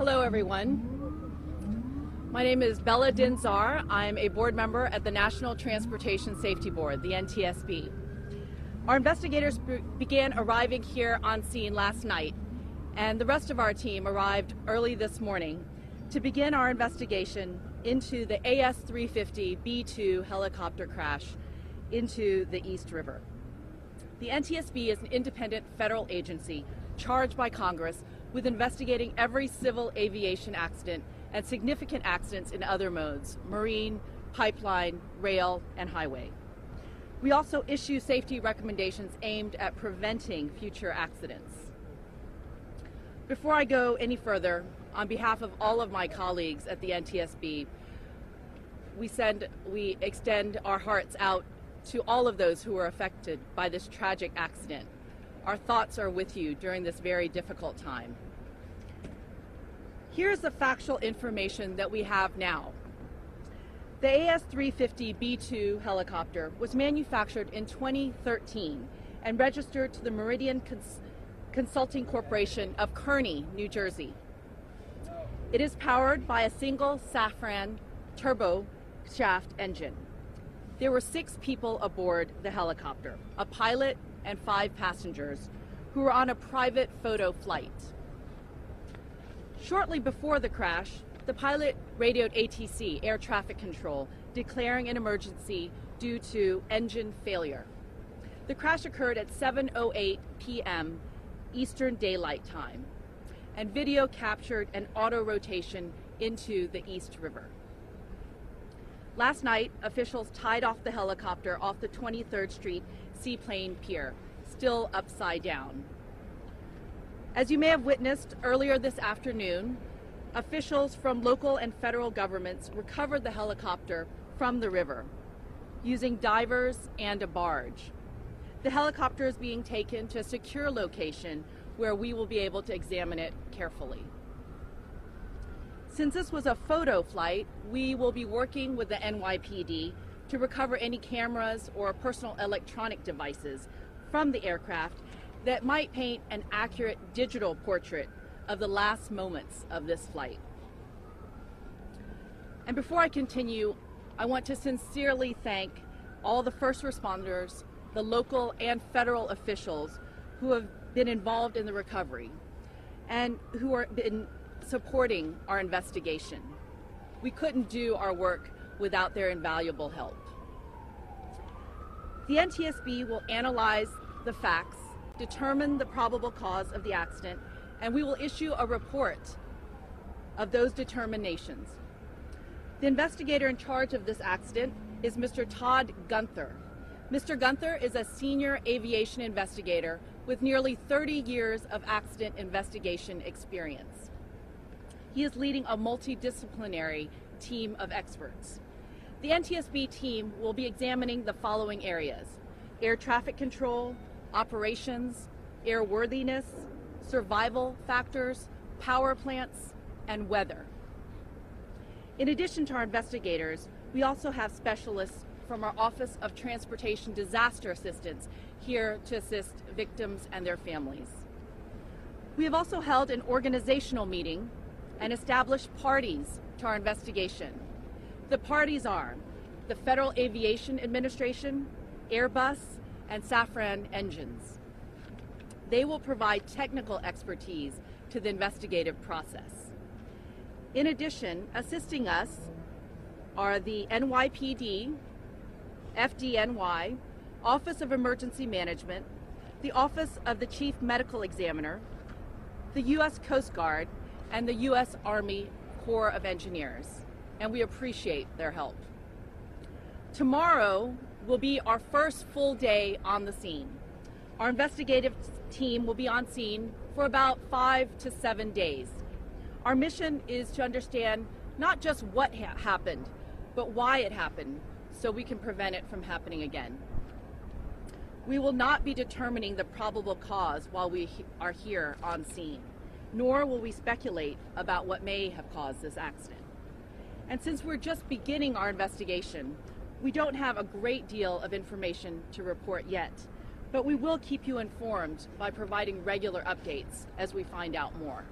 Hello, everyone. My name is Bella Dinzar. I'm a board member at the National Transportation Safety Board, the NTSB. Our investigators began arriving here on scene last night, and the rest of our team arrived early this morning to begin our investigation into the AS-350B2 helicopter crash into the East River. The NTSB is an independent federal agency charged by Congress with investigating every civil aviation accident and significant accidents in other modes: marine, pipeline, rail, and highway. We also issue safety recommendations aimed at preventing future accidents. Before I go any further, on behalf of all of my colleagues at the NTSB, we extend our hearts out to all of those who were affected by this tragic accident. Our thoughts are with you during this very difficult time. Here's the factual information that we have now. The AS-350B2 helicopter was manufactured in 2013 and registered to the Meridian Consulting Corporation of Kearney, New Jersey. It is powered by a single Safran turboshaft engine. There were 6 people aboard the helicopter, a pilot and 5 passengers, who were on a private photo flight. Shortly before the crash, the pilot radioed ATC, air traffic control, declaring an emergency due to engine failure. The crash occurred at 7:08 p.m. Eastern Daylight Time, and video captured an auto rotation into the East River. Last night, officials tied off the helicopter off the 23rd Street Seaplane Pier, still upside down. As you may have witnessed earlier this afternoon, officials from local and federal governments recovered the helicopter from the river using divers and a barge. The helicopter is being taken to a secure location where we will be able to examine it carefully. Since this was a photo flight, we will be working with the NYPD to recover any cameras or personal electronic devices from the aircraft that might paint an accurate digital portrait of the last moments of this flight. And before I continue, I want to sincerely thank all the first responders, the local and federal officials who have been involved in the recovery and who have been supporting our investigation. We couldn't do our work without their invaluable help. The NTSB will analyze the facts, determine the probable cause of the accident, and we will issue a report of those determinations. The investigator in charge of this accident is Mr. Todd Gunther. Mr. Gunther is a senior aviation investigator with nearly 30 years of accident investigation experience. He is leading a multidisciplinary team of experts. The NTSB team will be examining the following areas: air traffic control, operations, airworthiness, survival factors, power plants, and weather. In addition to our investigators, we also have specialists from our Office of Transportation Disaster Assistance here to assist victims and their families. We have also held an organizational meeting and established parties to our investigation. The parties are the Federal Aviation Administration, Airbus, and Safran engines. They will provide technical expertise to the investigative process. In addition, assisting us are the NYPD, FDNY, Office of Emergency Management, the Office of the Chief Medical Examiner, the U.S. Coast Guard, and the U.S. Army Corps of Engineers, and we appreciate their help. Tomorrow will be our first full day on the scene. Our investigative team will be on scene for about 5 to 7 days. Our mission is to understand not just what happened, but why it happened, so we can prevent it from happening again. We will not be determining the probable cause while we are here on scene, nor will we speculate about what may have caused this accident. And since we're just beginning our investigation, we don't have a great deal of information to report yet, but we will keep you informed by providing regular updates as we find out more.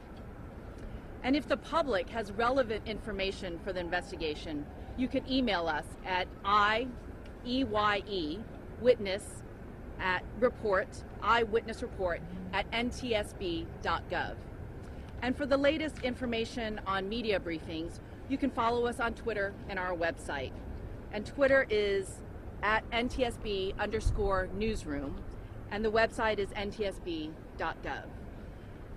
And if the public has relevant information for the investigation, you can email us at eyewitness report at ntsb.gov. And for the latest information on media briefings, you can follow us on Twitter and our website. And Twitter is at NTSB_newsroom, and the website is ntsb.gov.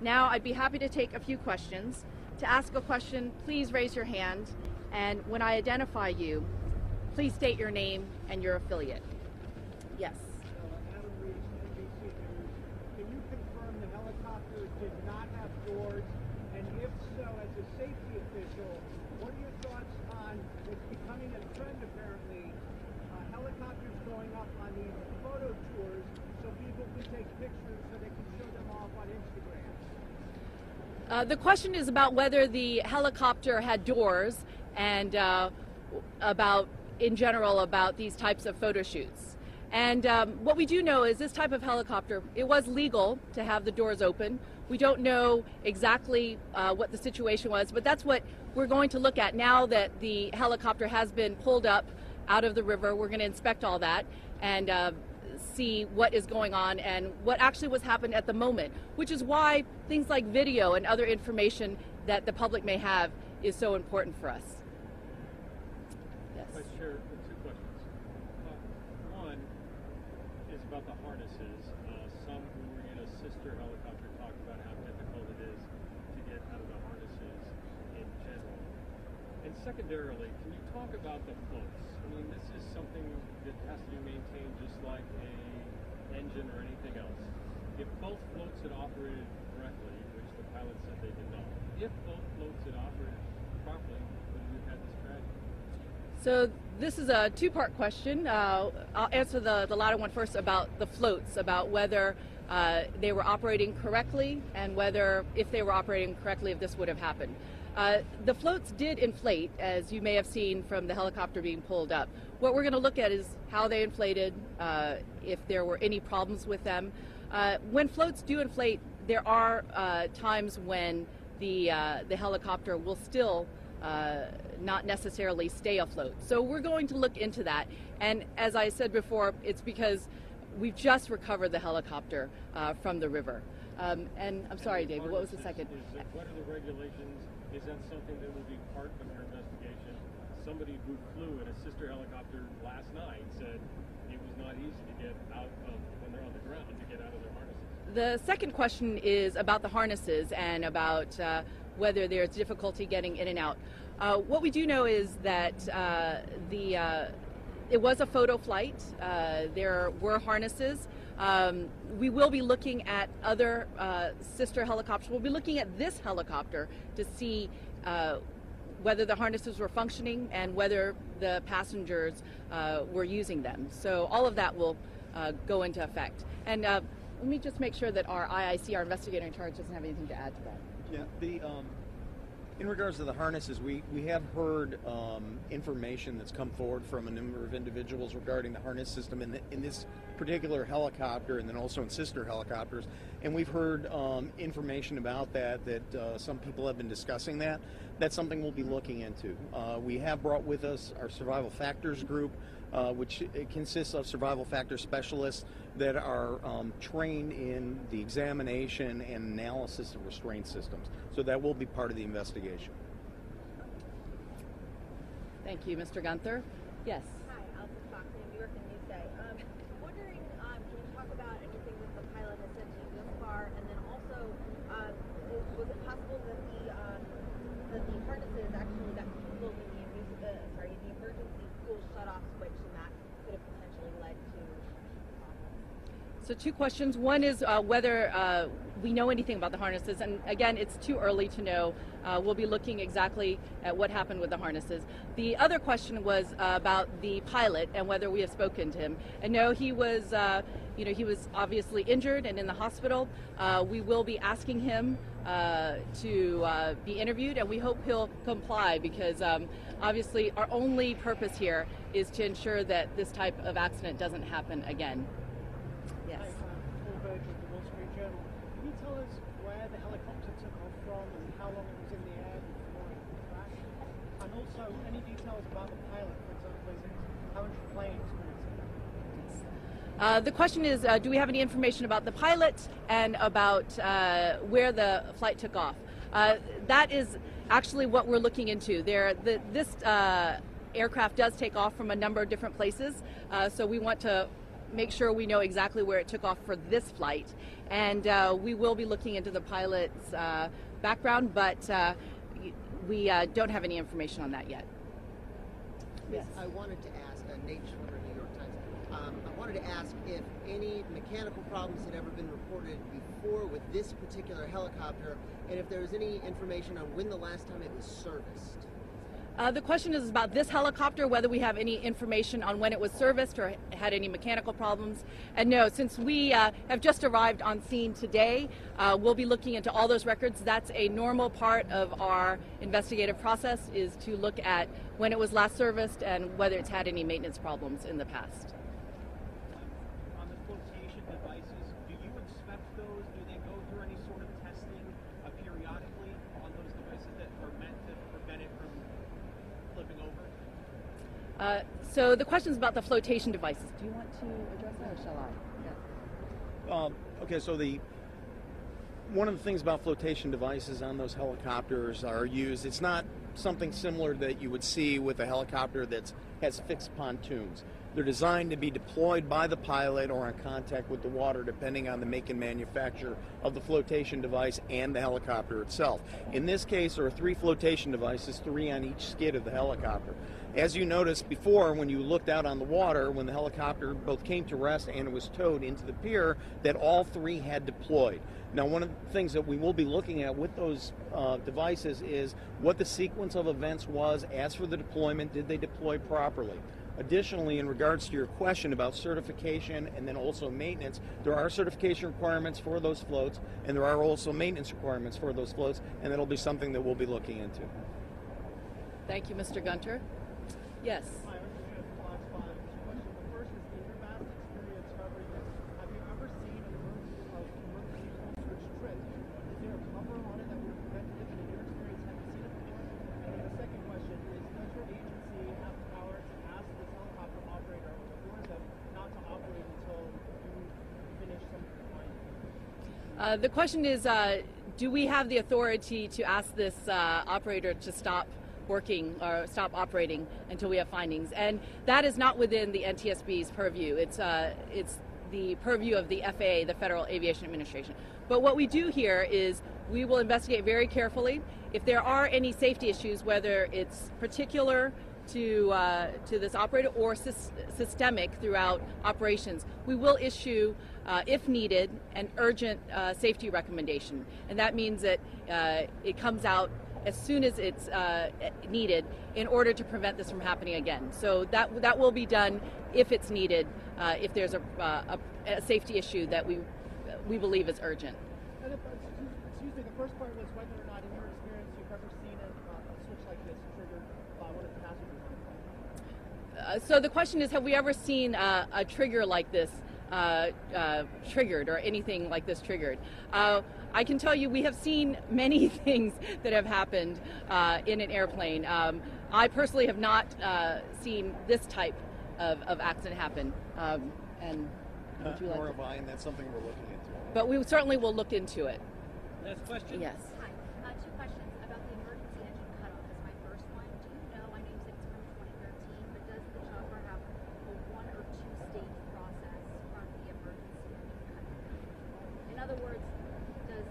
Now, I'd be happy to take a few questions. To ask a question, please raise your hand, and when I identify you, please state your name and your affiliate. Yes. Adam Reese, NBC News. Can you confirm the helicopter did not have doors? And if so, as a safety official, what are your thoughts on it's becoming a trend apparently, helicopters going up on these photo tours so people can take pictures so they can show them off on Instagram? The question is about whether the helicopter had doors and in general about these types of photo shoots. And what we do know is this type of helicopter, it was legal to have the doors open. We don't know exactly what the situation was, but that's what we're going to look at now that the helicopter has been pulled up out of the river. We're going to inspect all that and see what is going on and what actually was happened at the moment, which is why things like video and other information that the public may have is so important for us. Yes. Vice Chair, two questions. One is about the harnesses. Some who were in a sister helicopter talked about how difficult it is to get out of the harnesses in general. And secondarily, can you talk about the floats? I mean, this is something that has to be maintained just like a engine or anything else. If both floats had operated correctly, which the pilot said they did not, if both floats had operated properly, would we have had this tragedy? So this is a two-part question. I'll answer the latter one first about the floats, about whether they were operating correctly and whether, if they were operating correctly, if this would have happened. The floats did inflate, as you may have seen from the helicopter being pulled up. What we're going to look at is how they inflated, if there were any problems with them. When floats do inflate, there are times when the helicopter will still not necessarily stay afloat. So we're going to look into that. And as I said before, it's because we've just recovered the helicopter from the river. And I'm sorry, David, what was the second? What are the regulations? Is that something that will be part of your investigation? Somebody who flew in a sister helicopter last night said it was not easy to get out of, when they're on the ground, to get out of their harnesses. The second question is about the harnesses and about whether there's difficulty getting in and out. What we do know is that it was a photo flight. There were harnesses. We will be looking at other sister helicopters. We'll be looking at this helicopter to see whether the harnesses were functioning and whether the passengers were using them. So all of that will go into effect. And let me just make sure that our IIC, our investigator in charge, doesn't have anything to add to that. Yeah, in regards to the harnesses, we have heard information that's come forward from a number of individuals regarding the harness system in this particular helicopter and then also in sister helicopters. And we've heard information about that some people have been discussing that. That's something we'll be looking into. We have brought with us our survival factors group, which consists of survival factor specialists that are trained in the examination and analysis of restraint systems. So that will be part of the investigation. Thank you, Mr. Gunther. Yes. Hi, Alison Fox, New York and Newsday. Wondering, can you talk about anything that the pilot has said to you thus far, and then also, was it possible that the harnesses actually got people in the emergency school shut-off switch, and that could have potentially led to problems? So two questions. One is whether we know anything about the harnesses, and again, it's too early to know. We'll be looking exactly at what happened with the harnesses. The other question was about the pilot and whether we have spoken to him. And no, he was, he was obviously injured and in the hospital. We will be asking him to be interviewed, and we hope he'll comply because obviously our only purpose here is to ensure that this type of accident doesn't happen again. Yes. Full page of the Wall Street Journal. Can you tell us where the helicopter took off from and how long it was in the air before it crashed? And also, any details about the pilot, for example, how much plane experience? The question is, do we have any information about the pilot and about where the flight took off? That is actually what we're looking into. This aircraft does take off from a number of different places, so we want to make sure we know exactly where it took off for this flight. And we will be looking into the pilot's background, but we don't have any information on that yet. Yes. I wanted to ask, Nate Schwimmer, New York Times. I wanted to ask if any mechanical problems had ever been reported before with this particular helicopter, and if there was any information on when the last time it was serviced. The question is about this helicopter, whether we have any information on when it was serviced or had any mechanical problems. And no, since we have just arrived on scene today, we'll be looking into all those records. That's a normal part of our investigative process, is to look at when it was last serviced and whether it's had any maintenance problems in the past. On the flotation devices, do you inspect those? Do they go through any sort of testing periodically on those devices that are meant to prevent it from flipping over? So the question is about the flotation devices. Do you want to address that, or shall I? Okay, so one of the things about flotation devices on those helicopters are used, it's not something similar that you would see with a helicopter that has fixed pontoons. They're designed to be deployed by the pilot or in contact with the water, depending on the make and manufacture of the flotation device and the helicopter itself. In this case, there are 3 flotation devices, 3 on each skid of the helicopter. As you noticed before, when you looked out on the water, when the helicopter both came to rest and it was towed into the pier, that all 3 had deployed. Now, one of the things that we will be looking at with those devices is what the sequence of events was. As for the deployment, did they deploy properly? Additionally, in regards to your question about certification and then also maintenance, there are certification requirements for those floats, and there are also maintenance requirements for those floats, and that'll be something that we'll be looking into. Thank you, Mr. Gunter. Yes. Hi, I'm going to flash by two questions. The first is, in your vast experience covering this, have you ever seen an emergency switch trip? Is there a cover on it that would have prevented it? And in your experience, have you seen it before? And then the second question is, does your agency have the power to ask this helicopter operator or the board them not to operate until you finish some of the findings? The question is, do we have the authority to ask this operator to stop working or stop operating until we have findings? And that is not within the NTSB's purview. It's the purview of the FAA, the Federal Aviation Administration. But what we do here is we will investigate very carefully. If there are any safety issues, whether it's particular to this operator or systemic throughout operations, we will issue, if needed, an urgent safety recommendation. And that means that it comes out as soon as it's needed in order to prevent this from happening again. So that will be done if it's needed, if there's a safety issue that we believe is urgent. And excuse me, the first part was whether or not, in your experience, you've ever seen a switch like this triggered by one of the passengers on the plane. So the question is, have we ever seen a trigger like this triggered, or anything like this triggered? I can tell you we have seen many things that have happened in an airplane. I personally have not seen this type of accident happen. And would you like Nor to? have I, and that's something we're looking into. But we certainly will look into it. Last question? Yes. Hi. Two questions about the emergency engine cutoff is my first one. Do you know, I know you said it's from 2013, but does the chopper have a 1 or 2 stage process from the emergency engine cutoff? In other words, does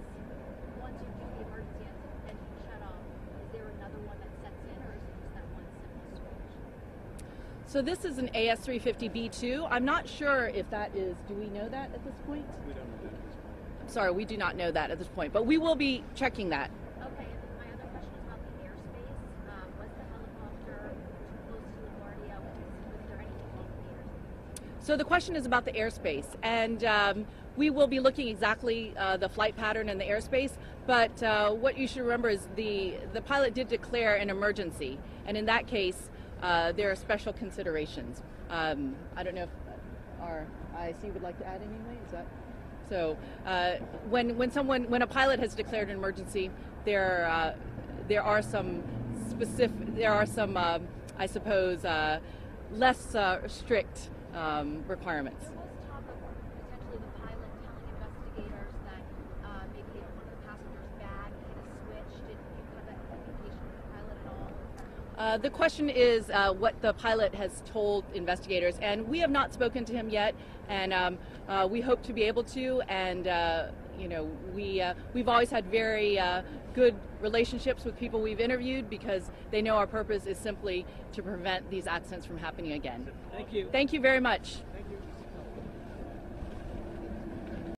once you do the emergency engine shut off, is there another one that sets in, or is it just that one simple switch? So this is an AS350B2. I'm not sure if that is, do we know that at this point? We don't know that at this point. I'm sorry, we do not know that at this point, but we will be checking that. Okay, and then my other question is about the airspace. Was the helicopter too close to LaGuardia? Was there anything wrong with the airspace? So the question is about the airspace, and we will be looking exactly the flight pattern and the airspace, but what you should remember is the pilot did declare an emergency, and in that case, there are special considerations. I don't know if our IC would like to add anything. Is that So when a pilot has declared an emergency, there are some I suppose less strict requirements. There was talk of potentially the pilot telling investigators that maybe one of the passengers' bag hit a switch. Did you have that communication with the pilot at all? The question is what the pilot has told investigators, and we have not spoken to him yet, and we hope to be able to. And we've always had very good relationships with people we've interviewed because they know our purpose is simply to prevent these accidents from happening again. Thank you. Thank you very much.